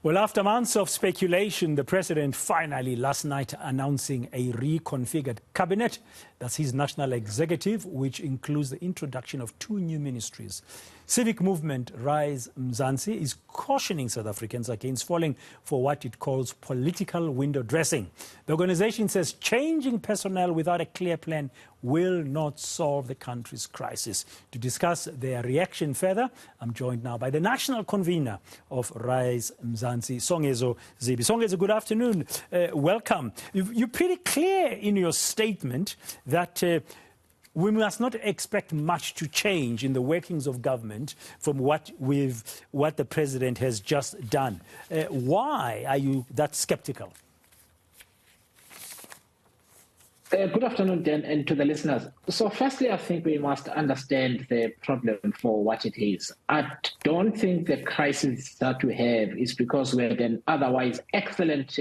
Well, after months of speculation, the president finally last night announcing a reconfigured cabinet. That's his national executive, which includes the introduction of 2 new ministries. Civic movement Rise Mzansi is cautioning South Africans against falling for what it calls political window dressing. The organization says changing personnel without a clear plan will not solve the country's crisis. To discuss their reaction further, I'm joined now by the national convener of Rise Mzansi, Songezo, Zibi. Songezo, good afternoon. Welcome. You're pretty clear in your statement that we must not expect much to change in the workings of government from what the president has just done. Why are you that skeptical? Good afternoon, Dan, and to the listeners. So firstly, I think we must understand the problem for what it is. I don't think the crisis that we have is because we had an otherwise excellent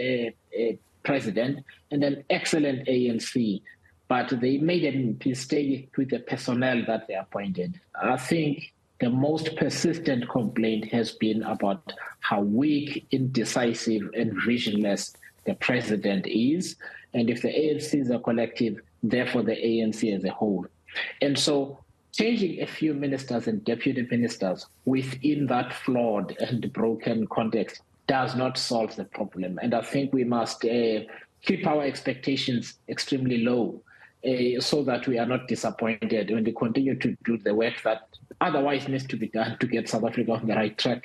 president and an excellent ANC, but they made a mistake with the personnel that they appointed. I think the most persistent complaint has been about how weak, indecisive, and visionless the president is. And if the ANC is a collective, therefore the ANC as a whole. And so changing a few ministers and deputy ministers within that flawed and broken context does not solve the problem. And I think we must keep our expectations extremely low so that we are not disappointed when we continue to do the work that otherwise needs to be done to get South Africa on the right track.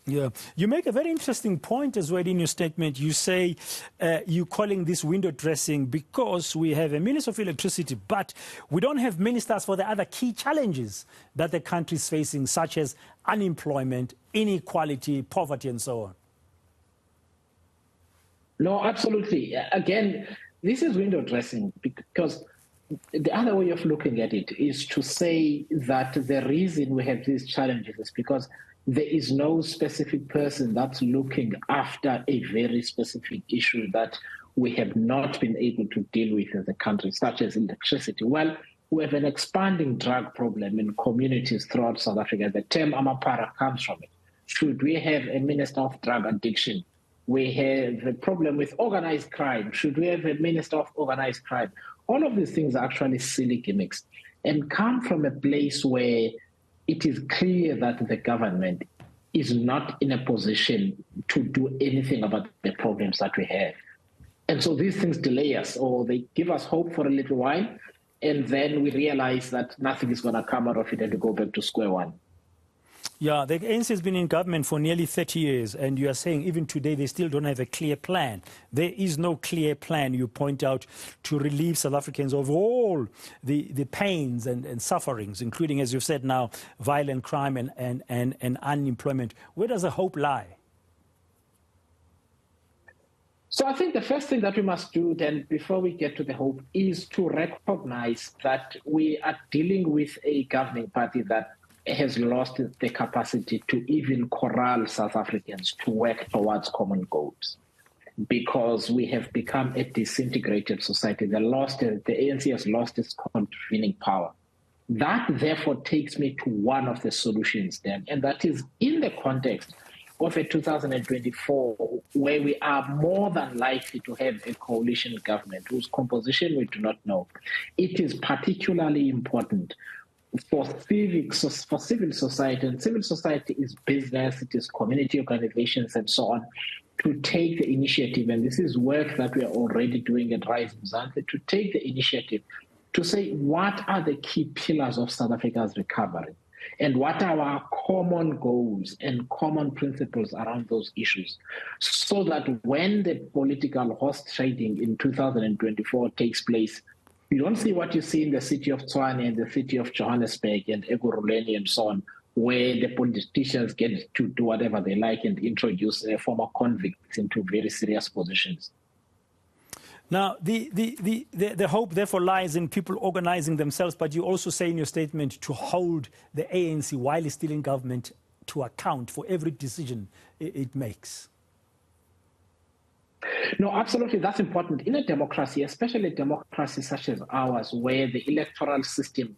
Yeah, you make a very interesting point as well in your statement. You say you're calling this window dressing because we have a Minister of Electricity, but we don't have ministers for the other key challenges that the country is facing, such as unemployment, inequality, poverty, and so on. No, absolutely. Again, this is window dressing because the other way of looking at it is to say that the reason we have these challenges is because there is no specific person that's looking after a very specific issue that we have not been able to deal with as a country, such as electricity. Well, we have an expanding drug problem in communities throughout South Africa. The term Amapara comes from it. Should we have a minister of drug addiction? We have a problem with organized crime. Should we have a minister of organized crime? All of these things are actually silly gimmicks and come from a place where it is clear that the government is not in a position to do anything about the problems that we have. And so these things delay us, or they give us hope for a little while, and then we realize that nothing is going to come out of it and we go back to square one. Yeah, the ANC has been in government for nearly 30 years, and you are saying even today they still don't have a clear plan. There is no clear plan, you point out, to relieve South Africans of all the pains and sufferings, including, as you've said now, violent crime and unemployment. Where does the hope lie? So I think the first thing that we must do then, before we get to the hope, is to recognize that we are dealing with a governing party that has lost the capacity to even corral South Africans to work towards common goals, because we have become a disintegrated society. The ANC has lost its convening power. That therefore takes me to one of the solutions then, and that is in the context of a 2024 where we are more than likely to have a coalition government whose composition we do not know. It is particularly important for civil society, and civil society is business, it is community organizations and so on, to take the initiative, and this is work that we are already doing at Rise Mzansi, to take the initiative to say what are the key pillars of South Africa's recovery and what are our common goals and common principles around those issues, so that when the political horse trading in 2024 takes place, you don't see what you see in the city of Tshwane and the city of Johannesburg and Ekurhuleni and so on, where the politicians get to do whatever they like and introduce former convicts into very serious positions. Now, the hope therefore lies in people organizing themselves, but you also say in your statement to hold the ANC while it's still in government to account for every decision it makes. No, absolutely. That's important. In a democracy, especially a democracy such as ours, where the electoral system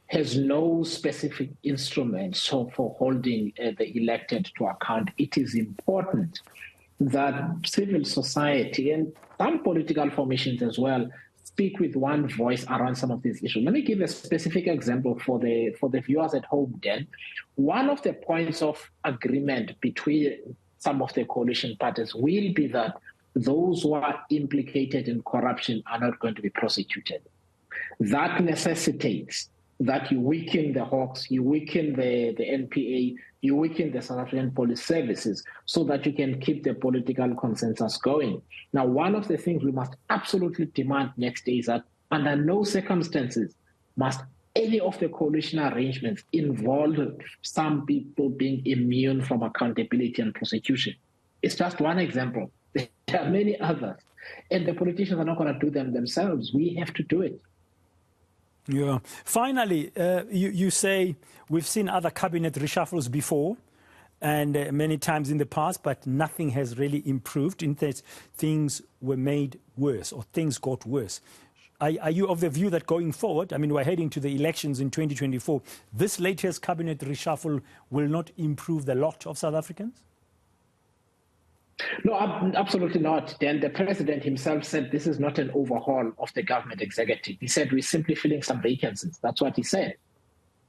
has no specific instruments for holding the elected to account. It is important that civil society and some political formations as well speak with one voice around some of these issues. Let me give a specific example for the viewers at home then. One of the points of agreement between some of the coalition parties will be that those who are implicated in corruption are not going to be prosecuted. That necessitates that you weaken the Hawks, you weaken the NPA, you weaken the South African police services so that you can keep the political consensus going. Now, one of the things we must absolutely demand next is that under no circumstances must any of the coalition arrangements involve some people being immune from accountability and prosecution. It's just one example. There are many others. And the politicians are not going to do them themselves. We have to do it. Yeah. Finally, you say we've seen other cabinet reshuffles before and many times in the past, but nothing has really improved. In that things were made worse or things got worse. Are you of the view that going forward, I mean, we're heading to the elections in 2024, this latest cabinet reshuffle will not improve the lot of South Africans? No, absolutely not. Then the president himself said this is not an overhaul of the government executive. He said we're simply filling some vacancies. That's what he said.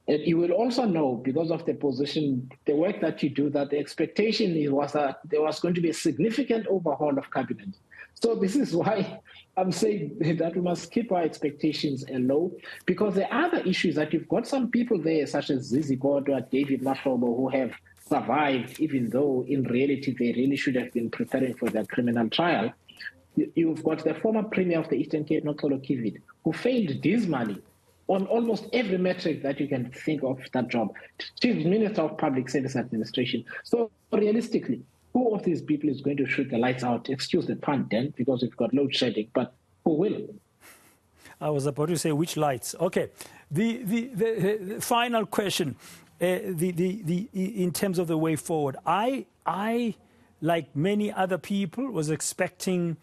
And you will also know, because of the position, the work that you do, that the expectation was that there was going to be a significant overhaul of cabinet. So this is why I'm saying that we must keep our expectations low, because there are other issues that you've got some people there, such as Zibi, David Mahlobo, who have survived, even though in reality they really should have been preparing for their criminal trial. You've got the former Premier of the Eastern Cape, Nokolo Kivid, who failed dismally on almost every metric that you can think of that job. Chief Minister of Public Service Administration. So realistically, who of these people is going to shoot the lights out? Excuse the pun then, because we've got load shedding, but who will? I was about to say which lights. Okay, the final question. In terms of the way forward, I, like many other people, was expecting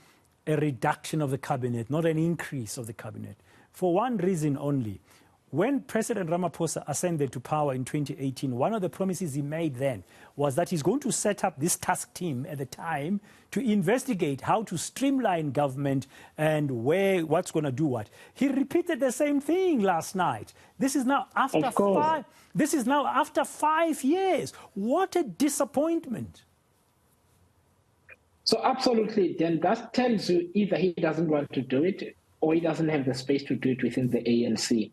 a reduction of the cabinet, not an increase of the cabinet, for one reason only. When President Ramaphosa ascended to power in 2018, one of the promises he made then was that he's going to set up this task team at the time to investigate how to streamline government and what's going to do what. He repeated the same thing last night. This is now after 5 years. What a disappointment. So absolutely, then that tells you either he doesn't want to do it or he doesn't have the space to do it within the ANC.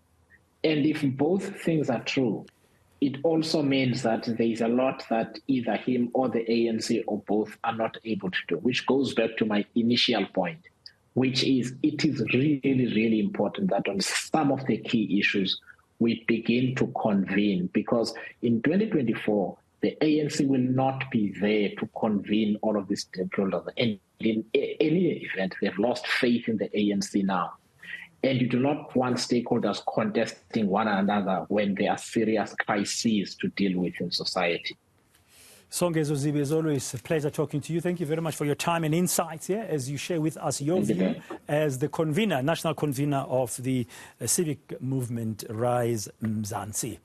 And if both things are true, it also means that there is a lot that either him or the ANC or both are not able to do, which goes back to my initial point, which is it is really, really important that on some of the key issues, we begin to convene, because in 2024, the ANC will not be there to convene all of these stakeholders. And in any event, they've lost faith in the ANC now. And you do not want stakeholders contesting one another when there are serious crises to deal with in society. Songezo, Zibi, as always, a pleasure talking to you. Thank you very much for your time and insights here as you share with us your view as the convener, national convener of the civic movement Rise Mzansi.